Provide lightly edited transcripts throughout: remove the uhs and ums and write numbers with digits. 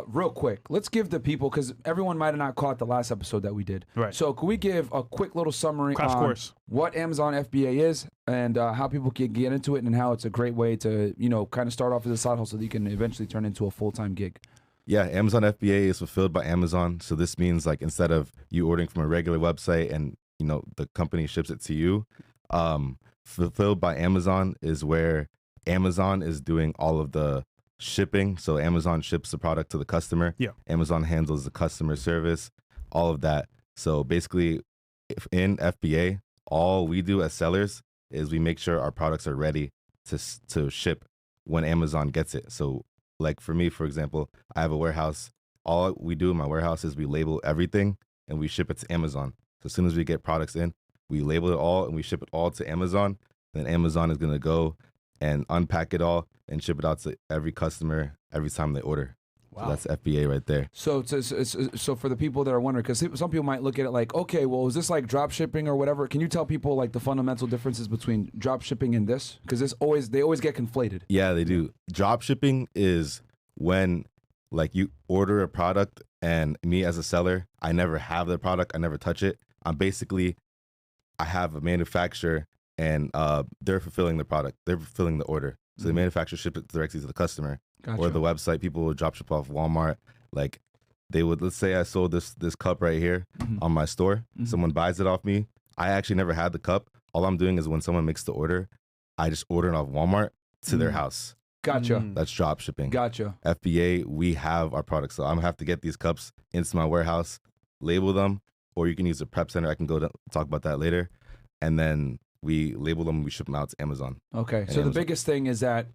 Real quick, let's give the people, because everyone might have not caught the last episode that we did. Right. So can we give a quick little summary Crash on course. what Amazon FBA is and how people can get into it and how it's a great way to, kind of start off as a side hustle that you can eventually turn into a full-time gig? Yeah, Amazon FBA is fulfilled by Amazon. So this means like instead of you ordering from a regular website and, the company ships it to you, fulfilled by Amazon is where Amazon is doing all of the shipping. So Amazon ships the product to the customer. Yeah. Amazon handles the customer service, all of that. So basically, if in FBA, all we do as sellers is we make sure our products are ready to ship when Amazon gets it. So like for me, for example, I have a warehouse. All we do in my warehouse is we label everything and we ship it to Amazon. So as soon as we get products in, we label it all and we ship it all to Amazon. Then Amazon is going to go and unpack it all and ship it out to every customer every time they order. Wow. So that's FBA right there. So so for the people that are wondering, because some people might look at it like, okay, well, is this like drop shipping or whatever? Can you tell people like the fundamental differences between drop shipping and this? Because they always get conflated. Yeah, they do. Drop shipping is when like you order a product and me as a seller, I never have the product. I never touch it. I have a manufacturer and they're fulfilling the product. They're fulfilling the order. So the manufacturer ships it directly to the customer. Gotcha. Or the website. People would drop ship off Walmart. Like they would, let's say I sold this cup right here on my store. Someone buys it off me. I actually never had the cup. All I'm doing is when someone makes the order, I just order it off Walmart to their house. Gotcha. That's drop shipping. Gotcha. FBA, we have our products. So I'm gonna have to get these cups into my warehouse, label them, or you can use a prep center. I can go to talk about that later. And then we label them and we ship them out to Amazon. Okay, so the biggest thing is that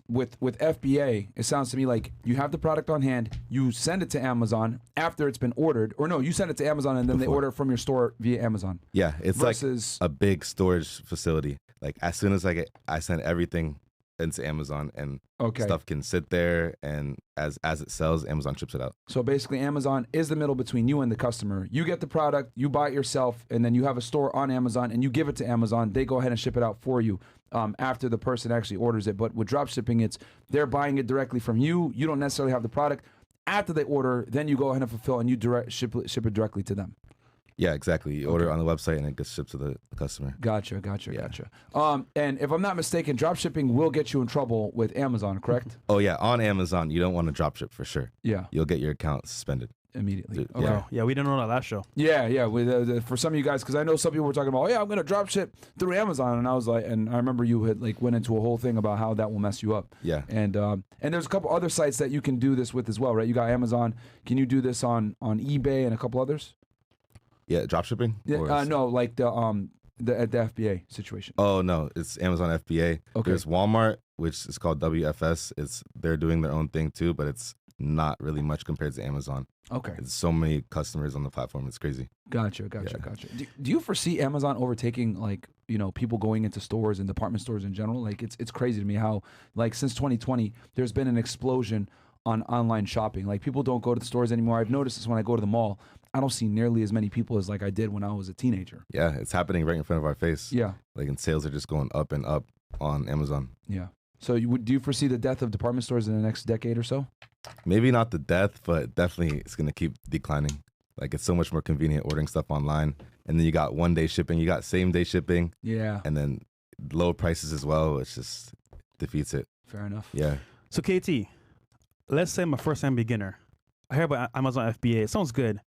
with FBA, it sounds to me like you have the product on hand, you send it to Amazon after it's been ordered, or no, you send it to Amazon and then they order it from your store via Amazon. Yeah, it's versus like a big storage facility. Like as soon as I send everything into Amazon and stuff can sit there, and as it sells, Amazon ships it out. So basically Amazon is the middle between you and the customer. You get the product, you buy it yourself, and then you have a store on Amazon and you give it to Amazon. They go ahead and ship it out for you after the person actually orders it. But with drop shipping, it's they're buying it directly from you. You don't necessarily have the product. After they order, then you go ahead and fulfill and you ship it directly to them. Yeah, exactly. You order it on the website and it gets shipped to the customer. Gotcha. And if I'm not mistaken, drop shipping will get you in trouble with Amazon, correct? Oh yeah, on Amazon, you don't want to drop ship for sure. Yeah. You'll get your account suspended. Immediately. Dude, Okay. Yeah, we didn't know that last show. Yeah. For some of you guys, because I know some people were talking about, oh yeah, I'm going to drop ship through Amazon, and I was like, and I remember you had like went into a whole thing about how that will mess you up. Yeah. And there's a couple other sites that you can do this with as well, right? You got Amazon. Can you do this on eBay and a couple others? Yeah, drop shipping? Yeah, no, like the FBA situation. Oh no, it's Amazon FBA. Okay. There's Walmart, which is called WFS. They're doing their own thing too, but it's not really much compared to Amazon. Okay. It's so many customers on the platform. It's crazy. Gotcha. Do you foresee Amazon overtaking people going into stores and department stores in general? Like it's crazy to me how like since 2020 there's been an explosion on online shopping. Like people don't go to the stores anymore. I've noticed this when I go to the mall. I don't see nearly as many people as like I did when I was a teenager. Yeah, it's happening right in front of our face. Yeah. Like and sales are just going up and up on Amazon. Yeah. So do you foresee the death of department stores in the next decade or so? Maybe not the death, but definitely it's going to keep declining. Like it's so much more convenient ordering stuff online. And then you got 1-day shipping, you got same-day shipping. Yeah. And then low prices as well, which just defeats it. Fair enough. Yeah. So KT, let's say I'm a first-time beginner. I hear about Amazon FBA. It sounds good.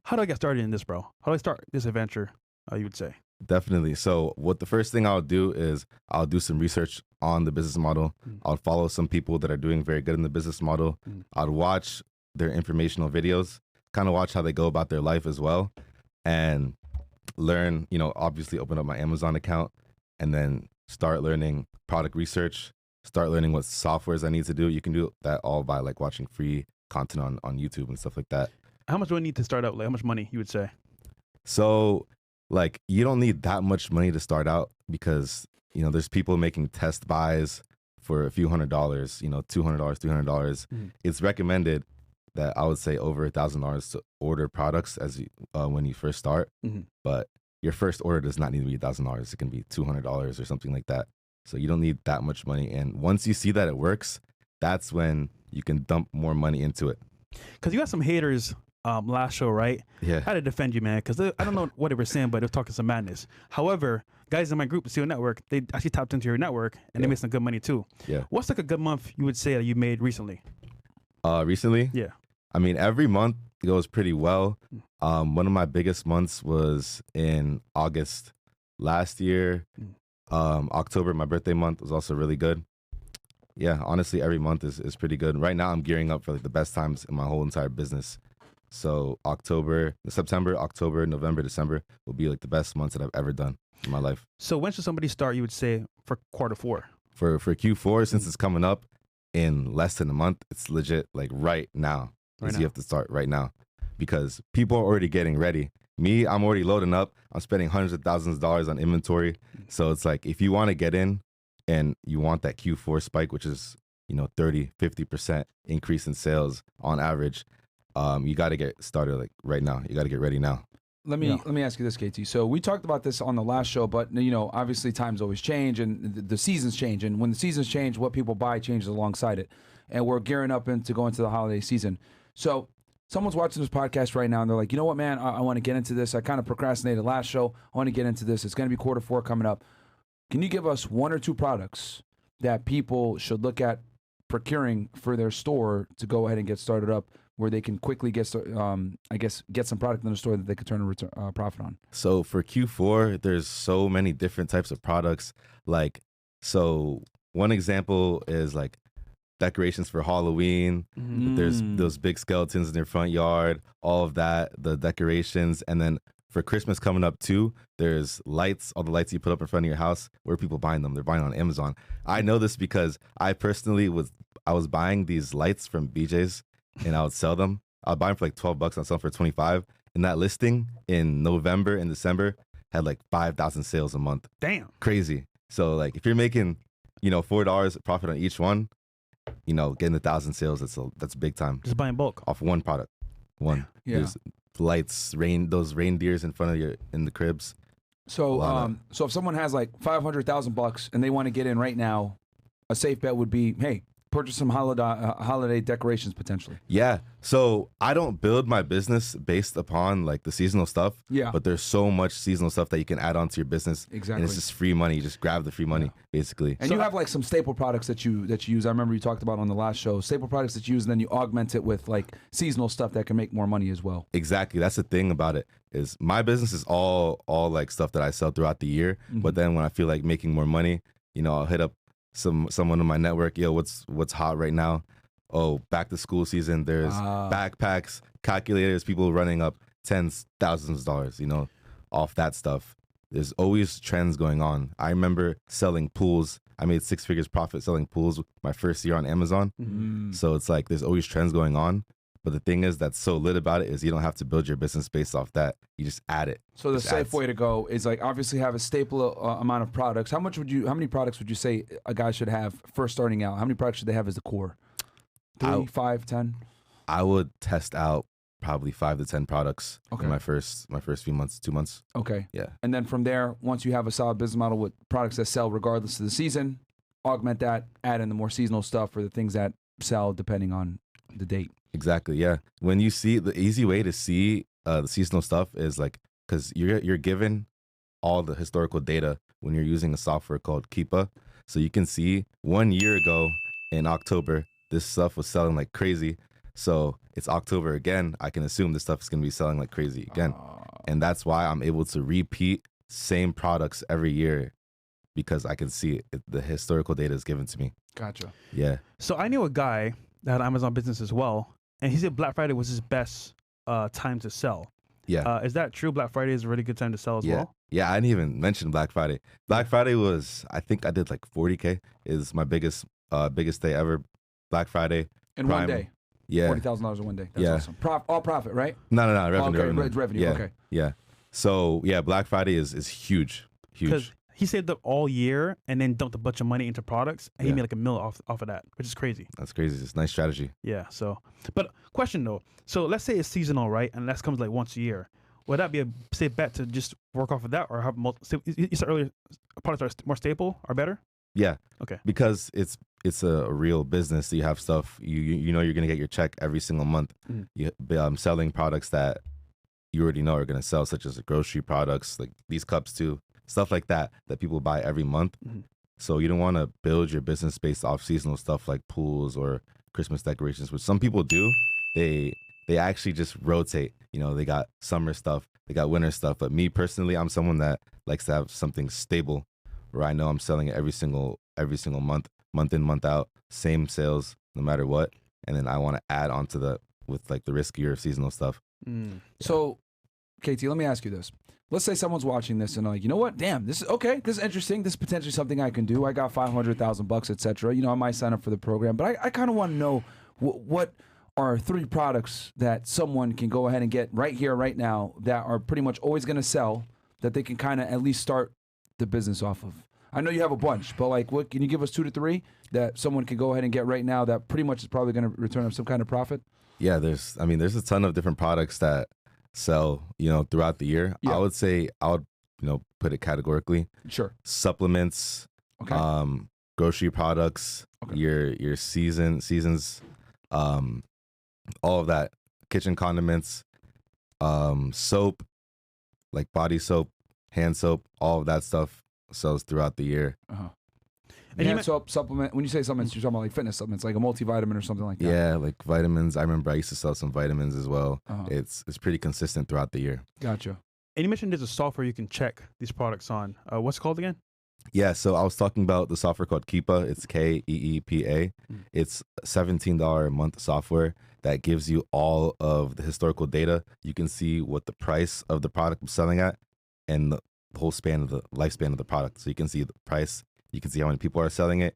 How do I get started in this, bro? How do I start this adventure, you would say? Definitely. So what the first thing I'll do is I'll do some research on the business model. I'll follow some people that are doing very good in the business model. I'd watch their informational videos, kind of watch how they go about their life as well, and learn, obviously open up my Amazon account and then start learning product research, start learning what softwares I need to do. You can do that all by like watching free content on YouTube and stuff like that. How much do I need to start out? Like how much money you would say? So like you don't need that much money to start out because, there's people making test buys for a few $100, $200, $300. It's recommended that I would say over $1,000 to order products as when you first start. But your first order does not need to be $1,000. It can be $200 or something like that. So you don't need that much money. And once you see that it works, that's when you can dump more money into it. Because you got some haters last show, right? Yeah. I had to defend you, man, because I don't know what they were saying, but they were talking some madness. However, guys in my group, the CEO Network, they actually tapped into your network, and they made some good money too. Yeah. What's like a good month you would say that you made recently? Recently? Yeah. I mean, every month goes pretty well. One of my biggest months was in August last year. October, my birthday month, was also really good. Yeah, honestly, every month is pretty good. Right now, I'm gearing up for like the best times in my whole entire business. So September, October, November, December will be like the best months that I've ever done in my life. So when should somebody start, you would say, for quarter 4? For Q4, since it's coming up in less than a month, it's legit like right now. You have to start right now because people are already getting ready. Me, I'm already loading up. I'm spending hundreds of thousands of dollars on inventory. So it's like, if you want to get in and you want that Q4 spike, which is, 30, 50% increase in sales on average, you got to get started like right now. You got to get ready now. Let me ask you this, KT. So we talked about this on the last show, but obviously times always change and the seasons change. And when the seasons change, what people buy changes alongside it. And we're gearing up to go into the holiday season. So someone's watching this podcast right now and they're like, you know what, man, I want to get into this. I kind of procrastinated last show. I want to get into this. It's going to be quarter 4 coming up. Can you give us 1 or 2 products that people should look at procuring for their store to go ahead and get started up, where they can quickly get some product in the store that they could turn a profit on? So for Q4, there's so many different types of products. So one example is like decorations for Halloween. There's those big skeletons in your front yard, all of that, the decorations. And then for Christmas coming up too, there's lights, all the lights you put up in front of your house. Where are people buying them? They're buying on Amazon. I know this because I personally I was buying these lights from BJ's and I would sell them. I would buy them for like $12. I'd sell them for 25. And that listing in November and December had like 5,000 sales a month. Damn. Crazy. So like if you're making, $4 profit on each one, getting 1,000 sales, that's big time. Just buying bulk Off one product. One. Yeah. There's lights, those reindeers in front of in the cribs. So so if someone has like $500,000 and they want to get in right now, a safe bet would be, hey, purchase some holiday decorations potentially. Yeah. So I don't build my business based upon like the seasonal stuff. Yeah. But there's so much seasonal stuff that you can add on to your business. Exactly. And it's just free money. You just grab the free money, basically. And you have like some staple products that you use. I remember you talked about on the last show, staple products that you use, and then you augment it with like seasonal stuff that can make more money as well. Exactly. That's the thing about it, is my business is all like stuff that I sell throughout the year. But then when I feel like making more money, I'll hit up someone in my network. Yo, what's hot right now? Oh, back to school season. There's backpacks, calculators, people running up tens, thousands of dollars, off that stuff. There's always trends going on. I remember selling pools. I made 6 figures profit selling pools my first year on Amazon. So it's like there's always trends going on. But the thing is that's so lit about it is you don't have to build your business based off that. You just add it. So the safe way to go is like obviously have a staple amount of products. How many products would you say a guy should have first starting out? How many products should they have as the core? 3, 5, 10? I would test out probably 5 to 10 products Okay. in my first few months, 2 months. Okay. Yeah. And then from there, once you have a solid business model with products that sell regardless of the season, augment that, add in the more seasonal stuff or the things that sell depending on the date. Exactly. Yeah. When you see the easy way to see the seasonal stuff is like, because you're given all the historical data when you're using a software called Keepa. So you can see 1 year ago in October, this stuff was selling like crazy. So it's October again. I can assume this stuff is going to be selling like crazy again. And that's why I'm able to repeat same products every year, because I can see it. The historical data is given to me. Gotcha. Yeah. So I knew a guy that had Amazon business as well, and he said Black Friday was his best time to sell. Yeah. Is that true? Black Friday is a really good time to sell as well? Yeah, I didn't even mention Black Friday. Black Friday was, I think I did like 40K is my biggest day ever. Black Friday. In one day. Yeah. $40,000 in one day. That's awesome. All profit, right? No, revenue. Okay, it's revenue. Yeah. Okay. Yeah. So yeah, Black Friday is huge. Because he saved up all year and then dumped a bunch of money into products, and he Yeah. made like $1 million off of that, which is crazy. That's crazy. It's a nice strategy. Yeah. So, but question though. So let's say it's seasonal, right? And that comes like once a year. Would that be a safe bet to just work off of that, or have you said earlier products are more staple or better? Yeah. Okay. Because it's a real business. So you have stuff you know you're gonna get your check every single month. Mhm. You selling products that you already know are gonna sell, such as the grocery products, like these cups too, stuff like that people buy every month. Mhm. So you don't want to build your business based off seasonal stuff like pools or Christmas decorations, which some people do. They actually just rotate. You know, they got summer stuff, they got winter stuff. But me personally, I'm someone that likes to have something stable, where I know I'm selling it every single month, month in, month out, same sales no matter what. And then I want to add on to with like the riskier seasonal stuff. Mm. So, KT, let me ask you this. Let's say someone's watching this and like, you know what? Damn, this is okay. This is interesting. This is potentially something I can do. I got $500,000, etc. You know, I might sign up for the program, but I kind of want to know what are 3 products that someone can go ahead and get right here, right now, that are pretty much always going to sell, that they can kind of at least start the business off of. I know you have a bunch, but like, what can you give us 2 to 3 that someone can go ahead and get right now that pretty much is probably going to return up some kind of profit? Yeah, there's a ton of different products that sell, you know, throughout the year. Yeah. I would, you know, put it categorically. Sure. Supplements, Okay. grocery products, Okay. your seasons, all of that, kitchen condiments, soap, like body soap, hand soap, all of that stuff sells throughout the year. Uh-huh. And you And supplement. When you say supplements, you're talking about like fitness supplements, like a multivitamin or something like that. Yeah, like vitamins. I remember I used to sell some vitamins as well. Uh-huh. It's pretty consistent throughout the year. Gotcha. And you mentioned there's a software you can check these products on. What's it called again? Yeah, so I was talking about the software called Keepa. It's Keepa. Mm. It's $17 a month software that gives you all of the historical data. You can see what the price of the product is selling at and the whole span of the lifespan of the product. So you can see the price, you can see how many people are selling it,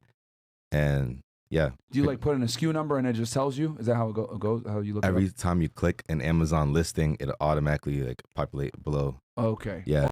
and yeah. Do you like put in a SKU number and it just tells you? Is that how it goes? How you look? Every time you click an Amazon listing, it'll automatically like populate below. Okay. Yeah.